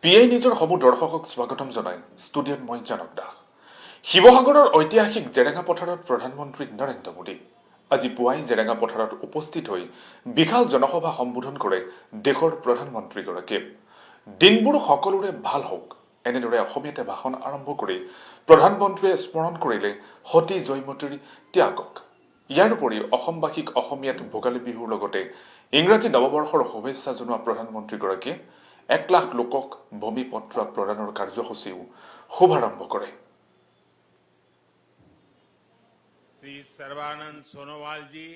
PA নিউজৰ সমূহ দৰ্শকক স্বাগতম জনাই ষ্টুডিঅ'ত মই জানক দাস। শিৱসাগৰৰ ঐতিহাসিক জেৰেঙা পথাৰত প্ৰধানমন্ত্ৰী নৰেন্দ্ৰ মোদী আজি পুৱাই জেৰেঙা পথাৰত উপস্থিত হৈ বিশাল জনসভা সম্বোধন কৰে দেশৰ প্ৰধানমন্ত্ৰীগৰাকীয়ে। দিনবোৰ সকলোৰে ভাল হওক এনেদৰে অসমীয়াতে ভাষণ আৰম্ভ কৰি প্ৰধানমন্ত্ৰীয়ে স্মৰণ কৰিলে সতী জয়মতীৰ ত্যাগক। ইয়াৰ উপৰি অসমবাসীক অসমীয়াত ভোগালী বিহুৰ লগতে ইংৰাজী নৱবৰ্ষৰ শুভেচ্ছা জনোৱা প্ৰধানমন্ত্ৰীগৰাকীয়ে 1 লাখ লোকক ভূমি পত্ৰ প্ৰদানৰ কাৰ্যসূচীও শুভাৰম্ভ কৰে। श्री सर्बानंद सोनोवाल जी,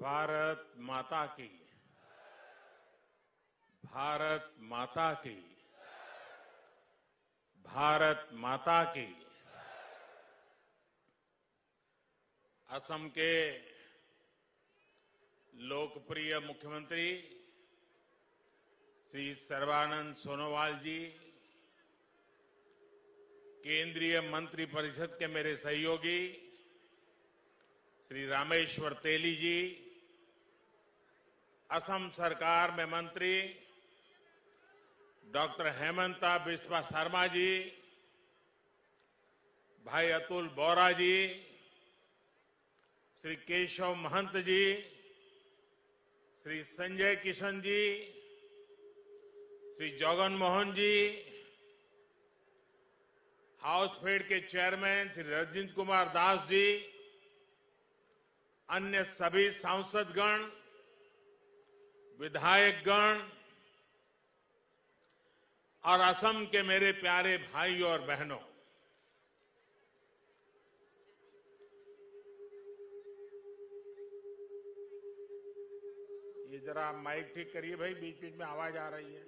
भारत माता की, भारत माता की, भारत माता की। असम के लोकप्रिय मुख्यमंत्री श्री सर्बानंद सोनोवाल जी, केंद्रीय मंत्रिपरिषद के मेरे सहयोगी श्री रामेश्वर तेली जी, असम सरकार में मंत्री डॉक्टर हेमंता बिस्वा शर्मा जी, भाई अतुल बोरा जी, श्री केशव महंत जी, श्री संजय किशन जी, श्री जगन मोहन जी, हाउस फेड के चेयरमैन श्री रजिंद्र कुमार दास जी, अन्य सभी सांसदगण, विधायकगण और असम के मेरे प्यारे भाइयों और बहनों, ये जरा माइक ठीक करिए भाई, बीच बीच में आवाज आ रही है।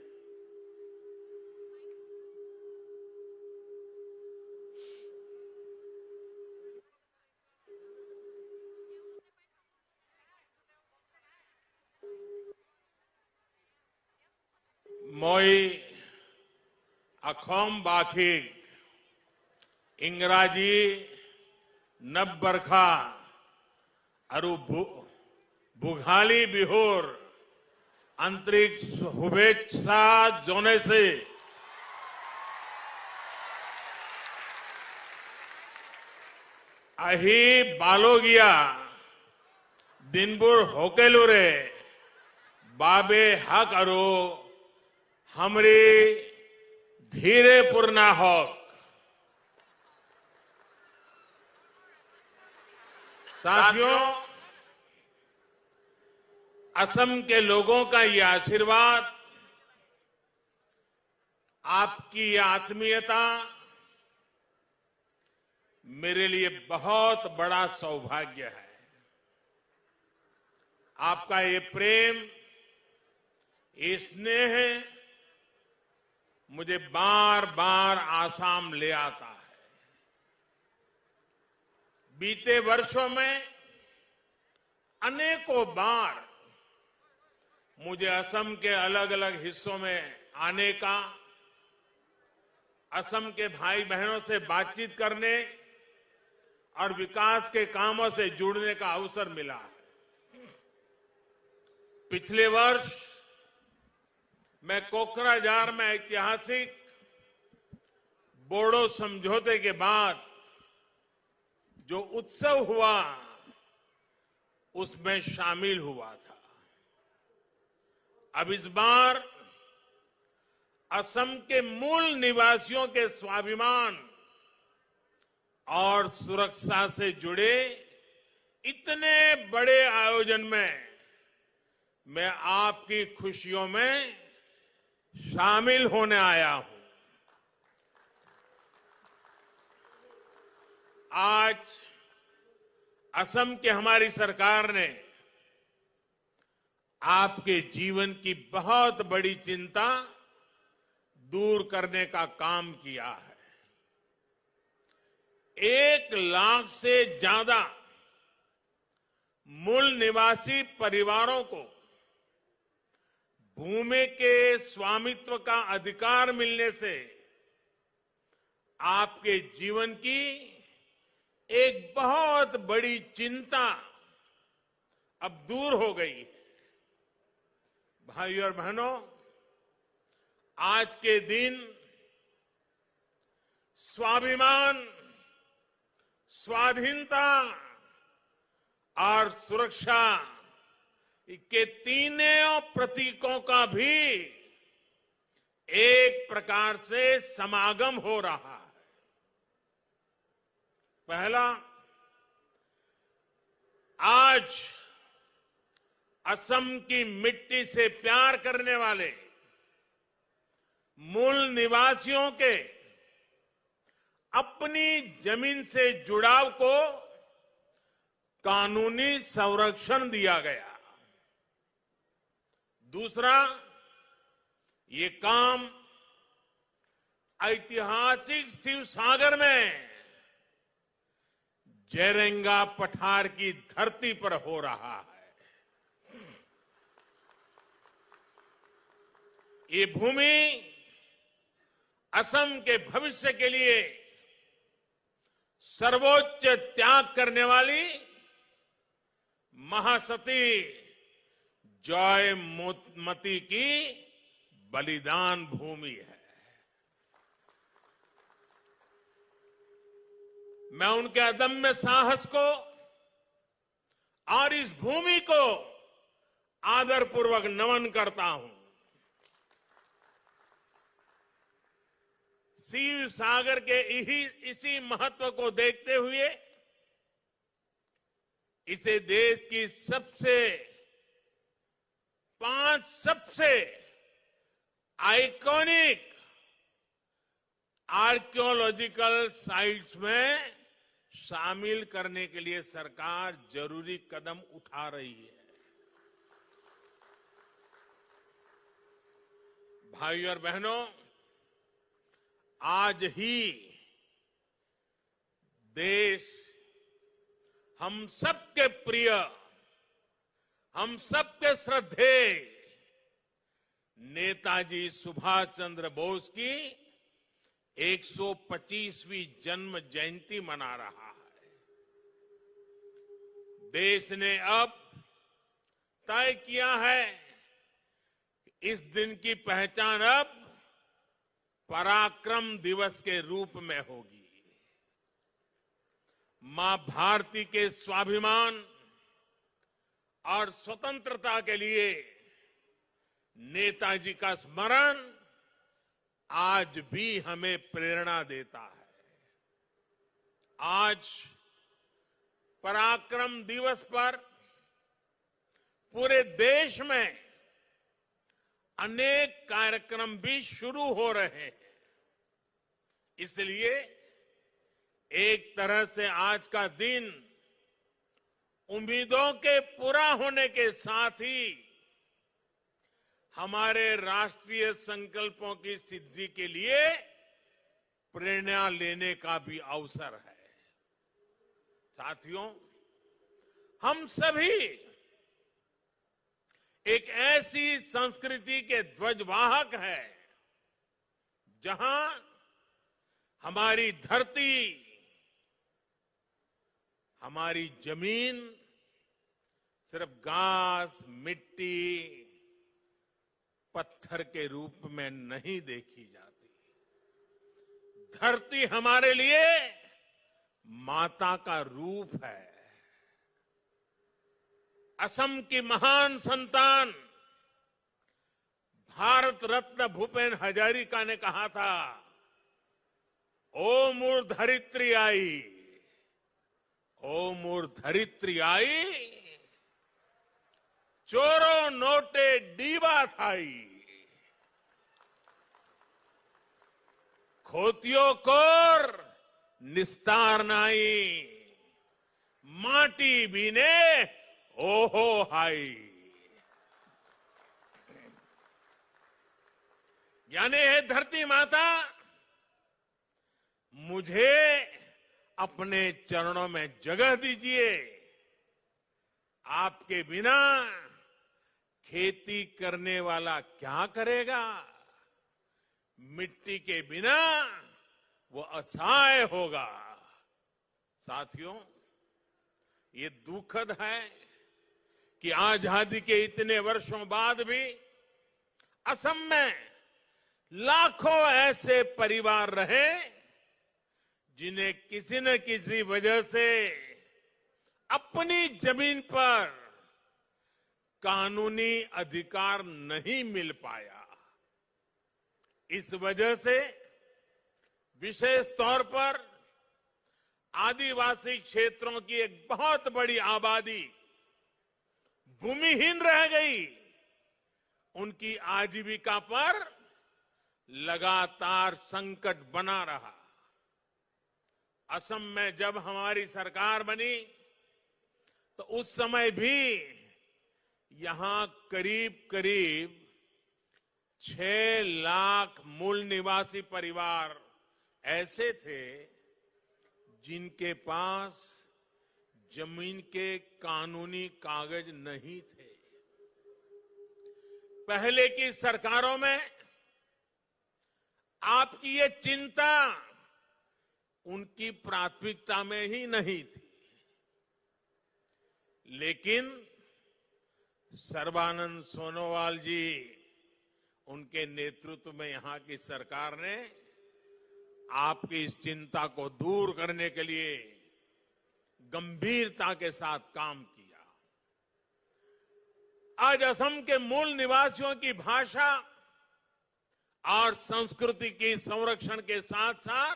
মই অসম বাসীক ইংৰাজী নৱবৰ্ষ আৰু ভোগালী বিহুৰ আন্তৰিক শুভেচ্ছা জনাইছে। আহি পালগীয়া দিনবোৰ সকলোৰে বাবে হক আৰু हमरी धीरे पूर्ण हक। साथियों, असम के लोगों का ये आशीर्वाद, आपकी ये आत्मीयता मेरे लिए बहुत बड़ा सौभाग्य है। आपका ये प्रेम, ये स्नेह मुझे बार बार आसाम ले आता है। बीते वर्षों में अनेकों बार मुझे असम के अलग अलग हिस्सों में आने का, असम के भाई बहनों से बातचीत करने और विकास के कामों से जुड़ने का अवसर मिला है। पिछले वर्ष मैं कोकराझार में ऐतिहासिक बोडो समझौते के बाद जो उत्सव हुआ उसमें शामिल हुआ था। अब इस बार असम के मूल निवासियों के स्वाभिमान और सुरक्षा से जुड़े इतने बड़े आयोजन में मैं आपकी खुशियों में शामिल होने आया हूं। आज असम की हमारी सरकार ने आपके जीवन की बहुत बड़ी चिंता दूर करने का काम किया है। 1 लाख से ज्यादा मूल निवासी परिवारों को भूमि के स्वामित्व का अधिकार मिलने से आपके जीवन की एक बहुत बड़ी चिंता अब दूर हो गई है। भाइयों और बहनों, आज के दिन स्वाभिमान, स्वाधीनता और सुरक्षा के तीनों प्रतीकों का भी एक प्रकार से समागम हो रहा है। पहला, आज असम की मिट्टी से प्यार करने वाले मूल निवासियों के अपनी जमीन से जुड़ाव को कानूनी संरक्षण दिया गया। दूसरा, ये काम ऐतिहासिक शिवसागर में जेरेंगा पठार की धरती पर हो रहा है। ये भूमि असम के भविष्य के लिए सर्वोच्च त्याग करने वाली महासती जयमती की बलिदान भूमि है। मैं उनके अदम्य साहस को और इस भूमि को आदरपूर्वक नमन करता हूं। शिव सागर के इसी महत्व को देखते हुए इसे देश की 5 सबसे आइकॉनिक आर्कियोलॉजिकल साइट्स में शामिल करने के लिए सरकार जरूरी कदम उठा रही है। भाइयों और बहनों, आज ही देश हम सबके प्रिय, हम सबके श्रद्धेय नेताजी सुभाष चंद्र बोस की 125वीं जन्म जयंती मना रहा है। देश ने अब तय किया है कि इस दिन की पहचान अब पराक्रम दिवस के रूप में होगी। मां भारती के स्वाभिमान और स्वतंत्रता के लिए नेताजी का स्मरण आज भी हमें प्रेरणा देता है। आज पराक्रम दिवस पर पूरे देश में अनेक कार्यक्रम भी शुरू हो रहे हैं। इसलिए एक तरह से आज का दिन उम्मीदों के पूरा होने के साथ ही हमारे राष्ट्रीय संकल्पों की सिद्धि के लिए प्रेरणा लेने का भी अवसर है। साथियों, हम सभी एक ऐसी संस्कृति के ध्वजवाहक हैं जहां हमारी धरती, हमारी जमीन सिर्फ घास, मिट्टी, पत्थर के रूप में नहीं देखी जाती। धरती हमारे लिए माता का रूप है। असम की महान संतान भारत रत्न भूपेन हजारिका ने कहा था, ओ मोर धरित्री आई, ओ मोर धरित्री आई, चोरो नोटे डीबा थाई, खोतियो कोर निस्तार नाई, माटी बीने ओहो हाई। यानी है धरती माता, मुझे अपने चरणों में जगह दीजिए। आपके बिना खेती करने वाला क्या करेगा? मिट्टी के बिना वो असहाय होगा। साथियों, ये दुखद है कि आजादी के इतने वर्षों बाद भी असम में लाखों ऐसे परिवार रहे जिन्हें किसी न किसी वजह से अपनी जमीन पर कानूनी अधिकार नहीं मिल पाया। इस वजह से विशेष तौर पर आदिवासी क्षेत्रों की एक बहुत बड़ी आबादी भूमिहीन रह गई। उनकी आजीविका पर लगातार संकट बना रहा। असम में जब हमारी सरकार बनी तो उस समय भी यहां करीब करीब 6 लाख मूल निवासी परिवार ऐसे थे जिनके पास जमीन के कानूनी कागज नहीं थे। पहले की सरकारों में आपकी ये चिंता उनकी प्राथमिकता में ही नहीं थी, लेकिन सर्बानंद सोनोवाल जी उनके नेतृत्व में यहां की सरकार ने आपकी इस चिंता को दूर करने के लिए गंभीरता के साथ काम किया। आज असम के मूल निवासियों की भाषा और संस्कृति की संरक्षण के साथ साथ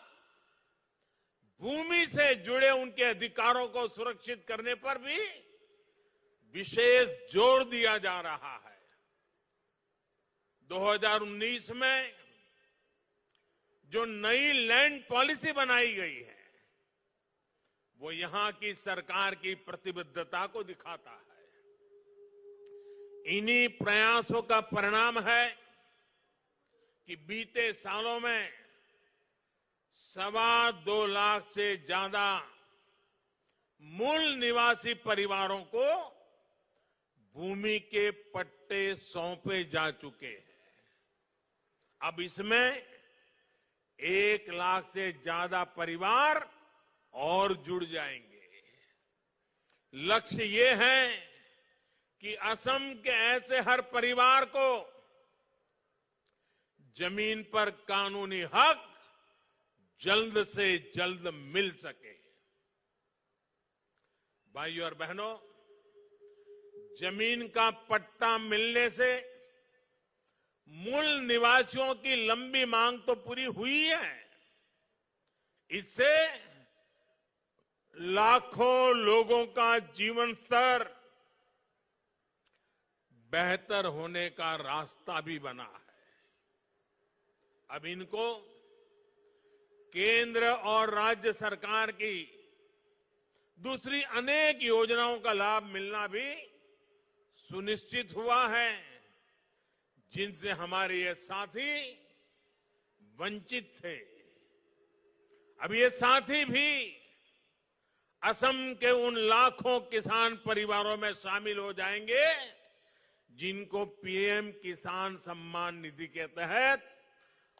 भूमि से जुड़े उनके अधिकारों को सुरक्षित करने पर भी विशेष जोर दिया जा रहा है। 2019 में जो नई लैंड पॉलिसी बनाई गई है वो यहां की सरकार की प्रतिबद्धता को दिखाता है। इन्हीं प्रयासों का परिणाम है कि बीते सालों में 2.25 लाख से ज्यादा मूल निवासी परिवारों को भूमि के पट्टे सौंपे जा चुके हैं। अब इसमें 1 लाख से ज्यादा परिवार और जुड़ जाएंगे। लक्ष्य ये है कि असम के ऐसे हर परिवार को जमीन पर कानूनी हक जल्द से जल्द मिल सके। भाइयों और बहनों, जमीन का पट्टा मिलने से मूल निवासियों की लंबी मांग तो पूरी हुई है, इससे लाखों लोगों का जीवन स्तर बेहतर होने का रास्ता भी बना है। अब इनको केंद्र और राज्य सरकार की दूसरी अनेक योजनाओं का लाभ मिलना भी सुनिश्चित हुआ है, जिनसे हमारे ये साथी वंचित थे। अब ये साथी भी असम के उन लाखों किसान परिवारों में शामिल हो जाएंगे जिनको पीएम किसान सम्मान निधि के तहत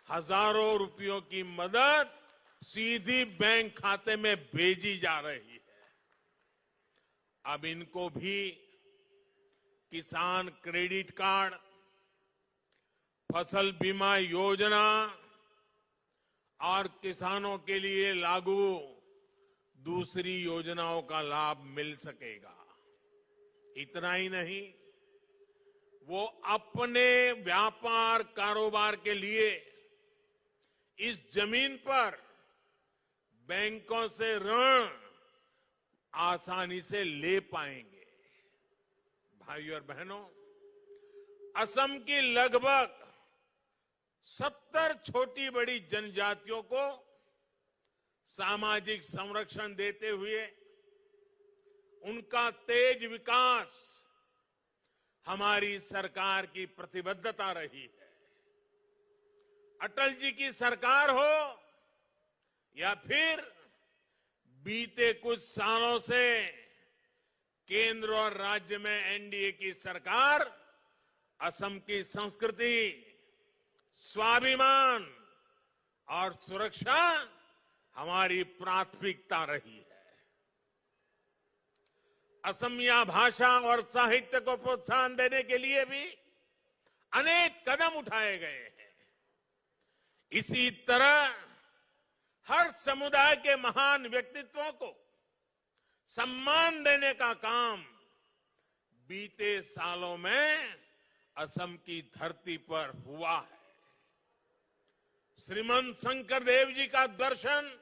हजारों रुपयों की मदद सीधी बैंक खाते में भेजी जा रही है। अब इनको भी किसान क्रेडिट कार्ड, फसल बीमा योजना और किसानों के लिए लागू दूसरी योजनाओं का लाभ मिल सकेगा। इतना ही नहीं, वो अपने व्यापार कारोबार के लिए इस जमीन पर बैंकों से ऋण आसानी से ले पाएंगे। भाइयों और बहनों, असम की लगभग 70 छोटी बड़ी जनजातियों को सामाजिक संरक्षण देते हुए उनका तेज विकास हमारी सरकार की प्रतिबद्धता रही है। अटल जी की सरकार हो या फिर बीते कुछ सालों से केंद्र और राज्य में एनडीए की सरकार, असम की संस्कृति, स्वाभिमान और सुरक्षा हमारी प्राथमिकता रही है। असमिया भाषा और साहित्य को प्रोत्साहन देने के लिए भी अनेक कदम उठाए गए हैं। इसी तरह हर समुदाय के महान व्यक्तित्वों को सम्मान देने का काम बीते सालों में असम की धरती पर हुआ है। श्रीमंत शंकरदेव जी का दर्शन,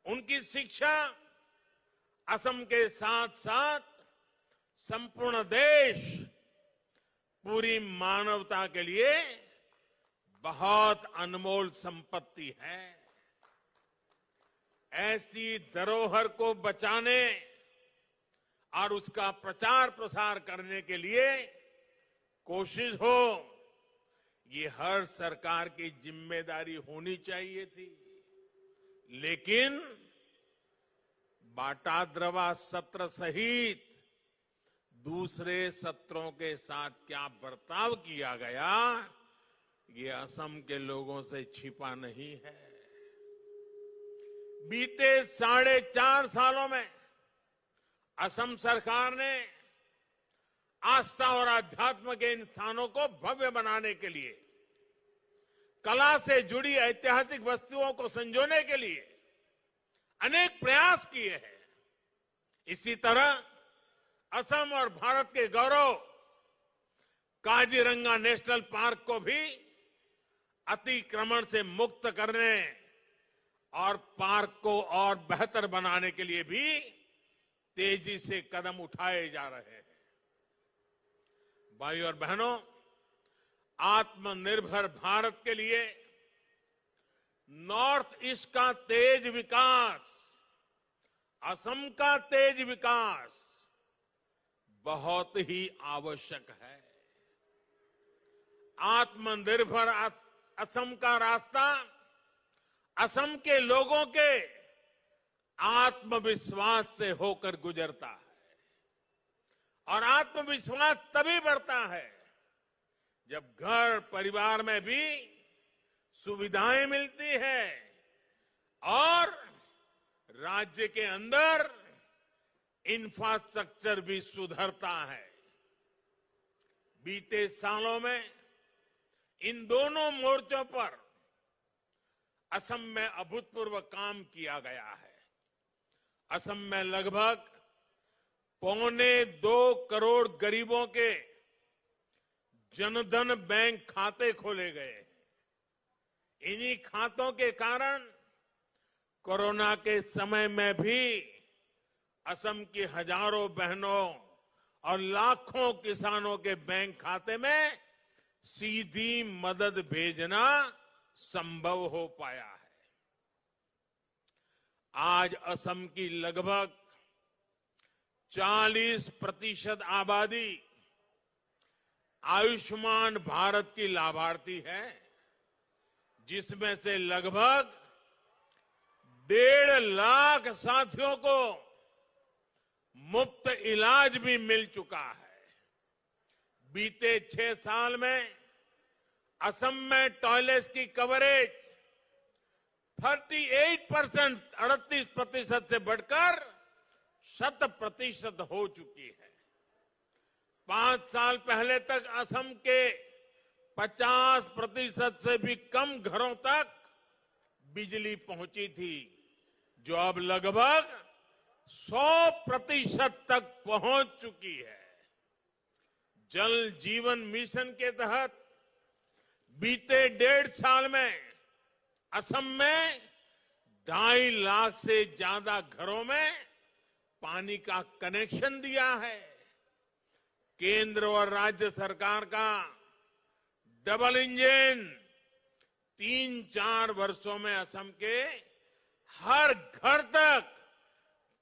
उनकी शिक्षा असम के साथ साथ संपूर्ण देश, पूरी मानवता के लिए बहुत अनमोल संपत्ति है। ऐसी धरोहर को बचाने और उसका प्रचार प्रसार करने के लिए कोशिश हो, ये हर सरकार की जिम्मेदारी होनी चाहिए थी। लेकिन बाटाद्रवा सत्र सहित दूसरे सत्रों के साथ क्या बर्ताव किया गया, ये असम के लोगों से छिपा नहीं है। बीते 4.5 सालों में असम सरकार ने आस्था और अध्यात्म के इन स्थानों को भव्य बनाने के लिए, कला से जुड़ी ऐतिहासिक वस्तुओं को संजोने के लिए अनेक प्रयास किए हैं। इसी तरह असम और भारत के गौरव काजीरंगा नेशनल पार्क को भी अतिक्रमण से मुक्त करने और पार्क को और बेहतर बनाने के लिए भी तेजी से कदम उठाए जा रहे हैं। भाइयों और बहनों, आत्मनिर्भर भारत के लिए नॉर्थ ईस्ट का तेज विकास, असम का तेज विकास बहुत ही आवश्यक है। आत्मनिर्भर असम का रास्ता असम के लोगों के आत्मविश्वास से होकर गुजरता है, और आत्मविश्वास तभी बढ़ता है जब घर परिवार में भी सुविधाएं मिलती है और राज्य के अंदर इंफ्रास्ट्रक्चर भी सुधरता है। बीते सालों में इन दोनों मोर्चों पर असम में अभूतपूर्व काम किया गया है। असम में लगभग 1.25 करोड़ गरीबों के जनधन बैंक खाते खोले गए। इन्हीं खातों के कारण कोरोना के समय में भी असम की हजारों बहनों और लाखों किसानों के बैंक खाते में सीधी मदद भेजना संभव हो पाया है। आज असम की लगभग 40% आबादी आयुष्मान भारत की लाभार्थी है, जिसमें से लगभग 1.5 लाख साथियों को मुफ्त इलाज भी मिल चुका है। बीते 6 साल में असम में टॉयलेट्स की कवरेज 38% से बढ़कर 100% हो चुकी है। 5 साल पहले तक असम के 50% से भी कम घरों तक बिजली पहुंची थी, जो अब लगभग 100% तक पहुंच चुकी है। जल जीवन मिशन के तहत बीते 1.5 साल में असम में 2.5 लाख से ज्यादा घरों में पानी का कनेक्शन दिया है। केंद्र और राज्य सरकार का डबल इंजन 3-4 वर्षों में असम के हर घर तक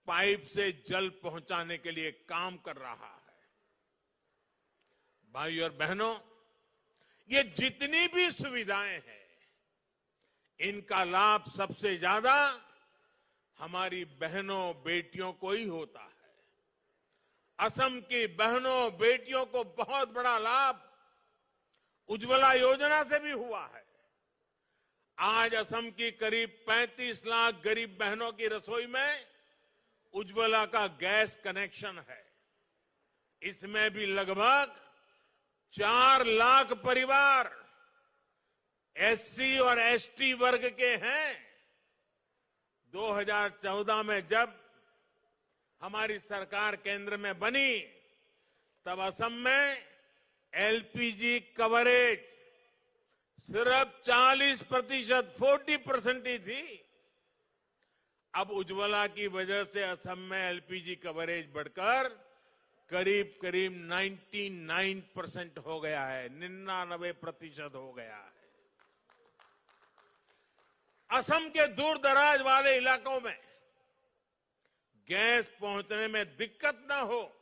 पाइप से जल पहुंचाने के लिए काम कर रहा है। भाइयों और बहनों, ये जितनी भी सुविधाएं हैं, इनका लाभ सबसे ज्यादा हमारी बहनों बेटियों को ही होता है। असम की बहनों बेटियों को बहुत बड़ा लाभ उज्ज्वला योजना से भी हुआ है। आज असम की करीब 35 लाख गरीब बहनों की रसोई में उज्ज्वला का गैस कनेक्शन है। इसमें भी लगभग 4 लाख परिवार एससी और एसटी वर्ग के हैं। 2014 में जब हमारी सरकार केंद्र में बनी तब असम में एलपीजी कवरेज सिर्फ 40% ही थी। अब उज्ज्वला की वजह से असम में एलपीजी कवरेज बढ़कर करीब करीब 99% हो गया है, 99% हो गया है। असम के दूर दराज वाले इलाकों में गैस पहुंचने में दिक्कत न हो,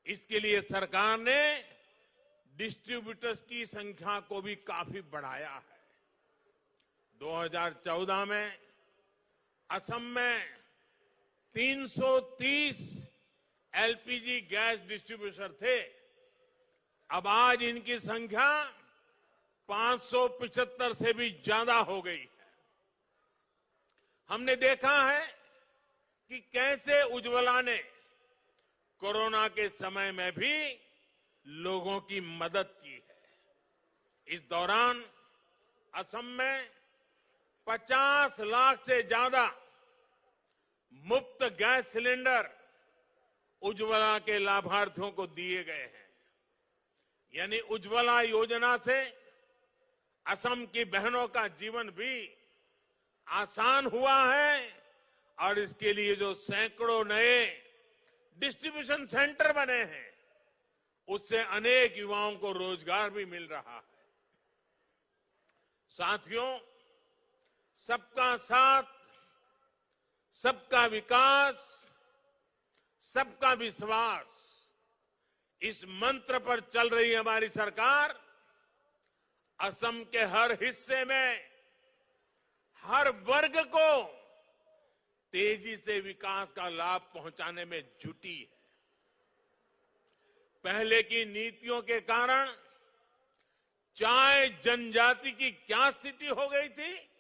इसके लिए सरकार ने डिस्ट्रीब्यूटर्स की संख्या को भी काफी बढ़ाया है। 2014 में असम में 330 एलपीजी गैस डिस्ट्रीब्यूटर थे। अब आज इनकी संख्या 575 से भी ज्यादा हो गई है। हमने देखा है कि कैसे उज्ज्वला ने कोरोना के समय में भी लोगों की मदद की है। इस दौरान असम में 50 लाख से ज्यादा मुफ्त गैस सिलेंडर उज्ज्वला के लाभार्थियों को दिए गए हैं। यानी उज्ज्वला योजना से असम की बहनों का जीवन भी आसान हुआ है और इसके लिए जो सैकड़ों नए डिस्ट्रीब्यूशन सेंटर बने हैं उससे अनेक युवाओं को रोजगार भी मिल रहा है। साथियों, सबका साथ, सबका विकास, सबका विश्वास, इस मंत्र पर चल रही हमारी सरकार असम के हर हिस्से में हर वर्ग को तेजी से विकास का लाभ पहुंचाने में जुटी है। पहले की नीतियों के कारण चाय जनजाति की क्या स्थिति हो गई थी,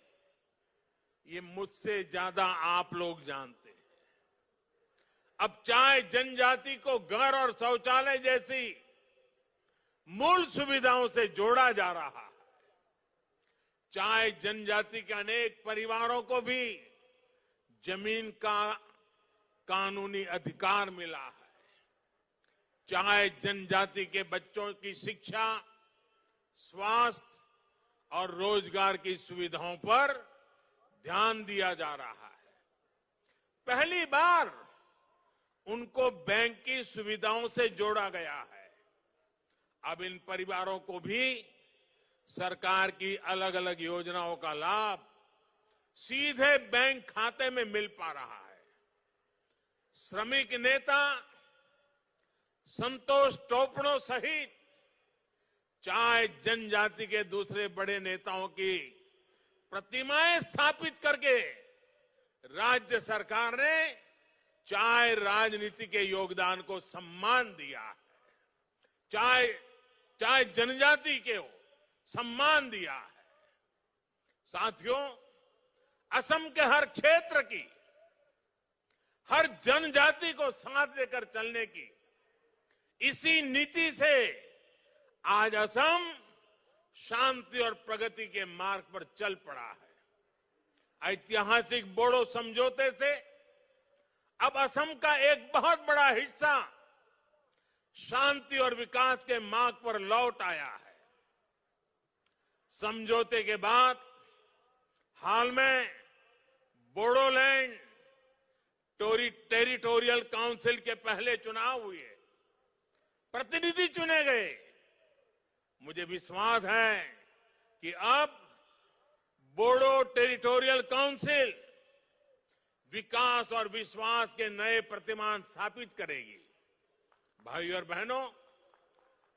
ये मुझसे ज्यादा आप लोग जानते हैं। अब चाय जनजाति को घर और शौचालय जैसी मूल सुविधाओं से जोड़ा जा रहा है। चाय जनजाति के अनेक परिवारों को भी जमीन का कानूनी अधिकार मिला है। चाहे जनजाति के बच्चों की शिक्षा, स्वास्थ्य और रोजगार की सुविधाओं पर ध्यान दिया जा रहा है। पहली बार उनको बैंक की सुविधाओं से जोड़ा गया है। अब इन परिवारों को भी सरकार की अलग अलग योजनाओं का लाभ सीधे बैंक खाते में मिल पा रहा है। श्रमिक नेता संतोष टोपनो सहित चाय जनजाति के दूसरे बड़े नेताओं की प्रतिमाएं स्थापित करके राज्य सरकार ने चाय राजनीति के योगदान को सम्मान दिया है। चाय जनजाति के सम्मान दिया है। साथियों, असम के हर क्षेत्र की, हर जनजाति को साथ लेकर चलने की इसी नीति से आज असम शांति और प्रगति के मार्ग पर चल पड़ा है। ऐतिहासिक बोडो समझौते से अब असम का एक बहुत बड़ा हिस्सा शांति और विकास के मार्ग पर लौट आया है। समझौते के बाद हाल में बोडोलैंड टेरिटोरियल काउंसिल के पहले चुनाव हुए, प्रतिनिधि चुने गए। मुझे विश्वास है कि अब बोडो टेरिटोरियल काउंसिल विकास और विश्वास के नए प्रतिमान स्थापित करेगी। भाइयों और बहनों,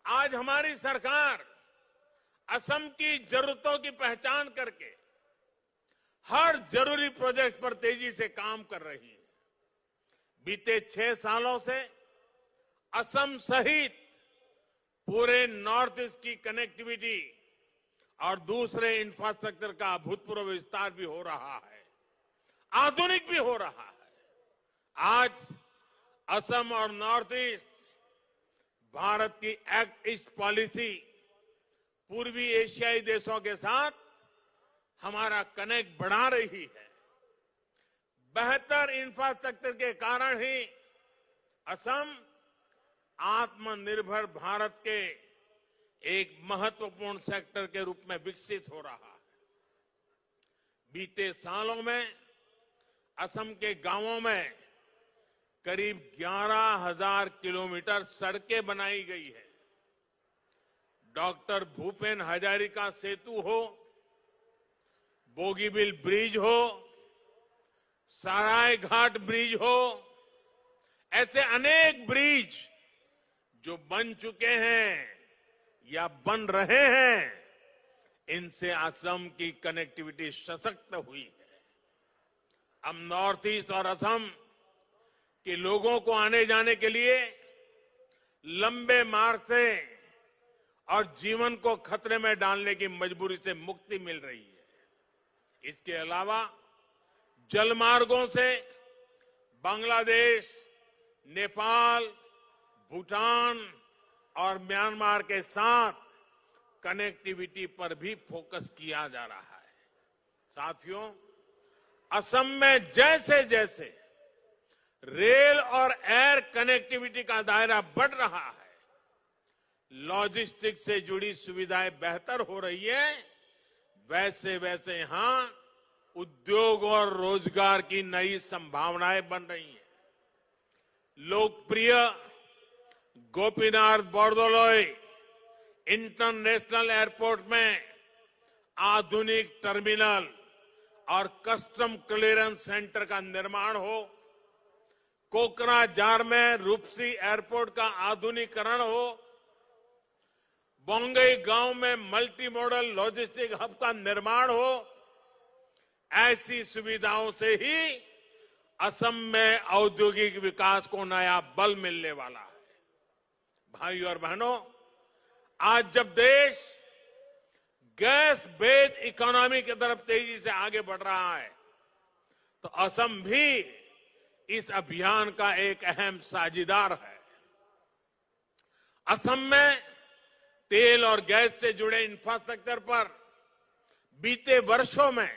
आज हमारी सरकार असम की जरूरतों की पहचान करके हर जरूरी प्रोजेक्ट पर तेजी से काम कर रही है। बीते 6 सालों से असम सहित पूरे नॉर्थ ईस्ट की कनेक्टिविटी और दूसरे इंफ्रास्ट्रक्चर का अभूतपूर्व विस्तार भी हो रहा है, आधुनिक भी हो रहा है। आज असम और नॉर्थ ईस्ट भारत की एक्ट ईस्ट पॉलिसी पूर्वी एशियाई देशों के साथ हमारा कनेक्ट बढ़ा रही है। बेहतर इंफ्रास्ट्रक्चर के कारण ही असम आत्मनिर्भर भारत के एक महत्वपूर्ण सेक्टर के रूप में विकसित हो रहा है। बीते सालों में असम के गांवों में करीब 11,000 किलोमीटर सड़कें बनाई गई है। डॉक्टर भूपेन हजारिका सेतु हो, बोगीबिल ब्रिज हो, सराय घाट ब्रिज हो, ऐसे अनेक ब्रिज जो बन चुके हैं या बन रहे हैं, इनसे असम की कनेक्टिविटी सशक्त हुई है। अब नॉर्थ ईस्ट और असम के लोगों को आने जाने के लिए लंबे मार्ग से और जीवन को खतरे में डालने की मजबूरी से मुक्ति मिल रही है। इसके अलावा जल मार्गों से बांग्लादेश, नेपाल, भूटान और म्यांमार के साथ कनेक्टिविटी पर भी फोकस किया जा रहा है। साथियों, असम में जैसे जैसे रेल और एयर कनेक्टिविटी का दायरा बढ़ रहा है, लॉजिस्टिक्स से जुड़ी सुविधाएं बेहतर हो रही है, वैसे वैसे यहां उद्योग और रोजगार की नई संभावनाएं बन रही हैं। लोकप्रिय गोपीनाथ बोरदोलोई इंटरनेशनल एयरपोर्ट में आधुनिक टर्मिनल और कस्टम क्लियरेंस सेंटर का निर्माण हो, कोकराझार में रूपसी एयरपोर्ट का आधुनिकीकरण हो, बोंगई गांव में मल्टी मॉडल लॉजिस्टिक हब का निर्माण हो, ऐसी सुविधाओं से ही असम में औद्योगिक विकास को नया बल मिलने वाला है। भाइयों और बहनों, आज जब देश गैस बेस्ड इकोनॉमी की तरफ तेजी से आगे बढ़ रहा है, तो असम भी इस अभियान का एक अहम साझीदार है। असम में तेल और गैस से जुड़े इंफ्रास्ट्रक्चर पर बीते वर्षों में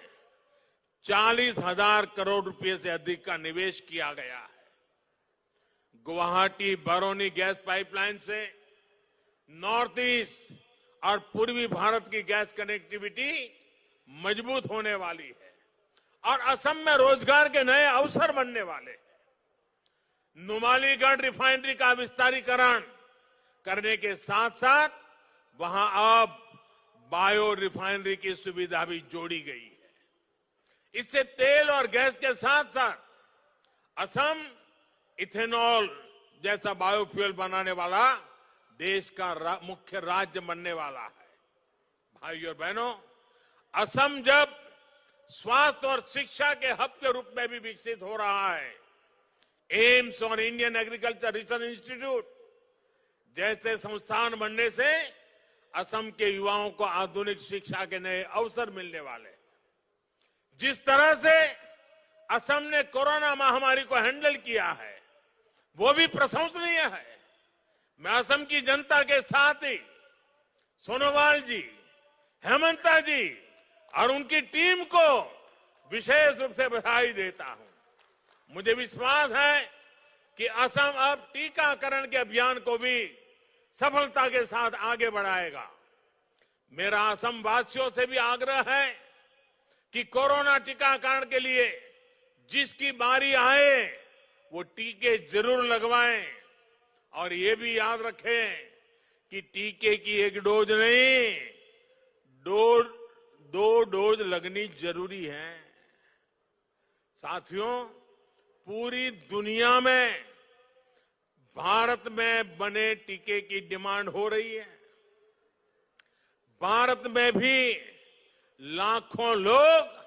40,000 करोड़ रुपए से अधिक का निवेश किया गया है। गुवाहाटी बरौनी गैस पाइपलाइन से नॉर्थ ईस्ट और पूर्वी भारत की गैस कनेक्टिविटी मजबूत होने वाली है और असम में रोजगार के नए अवसर बनने वाले हैं। नुमालीगढ़ रिफाइनरी का विस्तारीकरण करने के साथ साथ वहां अब बायो रिफाइनरी की सुविधा भी जोड़ी गई है। इससे तेल और गैस के साथ साथ असम इथेनॉल जैसा बायोफ्यूल बनाने वाला देश का मुख्य राज्य बनने वाला है। भाइयों और बहनों, असम जब स्वास्थ्य और शिक्षा के हब के रूप में भी विकसित हो रहा है, एम्स और इंडियन एग्रीकल्चर रिसर्च इंस्टीट्यूट जैसे संस्थान बनने से असम के युवाओं को आधुनिक शिक्षा के नए अवसर मिलने वाले हैं। जिस तरह से असम ने कोरोना महामारी को हैंडल किया है, वो भी प्रशंसनीय है। मैं असम की जनता के साथ ही सोनोवाल जी, हेमंता जी और उनकी टीम को विशेष रूप से बधाई देता हूं। मुझे विश्वास है कि असम अब टीकाकरण के अभियान को भी सफलता के साथ आगे बढ़ाएगा। मेरा असम वासियों से भी आग्रह है कि कोरोना टीकाकरण के लिए जिसकी बारी आए वो टीके जरूर लगवाएं और ये भी याद रखें कि टीके की एक डोज नहीं, दो डोज लगनी जरूरी है। साथियों, पूरी दुनिया में भारत में बने टीके की डिमांड हो रही है। भारत में भी लाखों लोग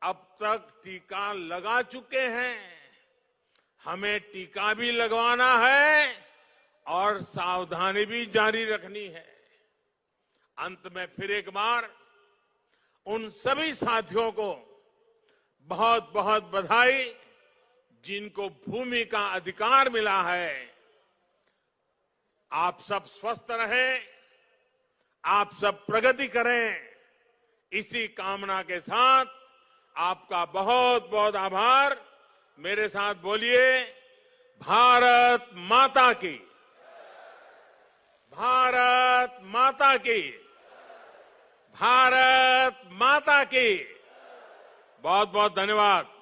अब तक टीका लगा चुके हैं। हमें टीका भी लगवाना है और सावधानी भी जारी रखनी है। अंत में फिर एक बार उन सभी साथियों को बहुत बहुत बधाई जिनको भूमि का अधिकार मिला है। आप सब स्वस्थ रहें, आप सब प्रगति करें, इसी कामना के साथ आपका बहुत बहुत आभार। मेरे साथ बोलिए, भारत माता की, भारत माता की, भारत माता की। बहुत बहुत धन्यवाद।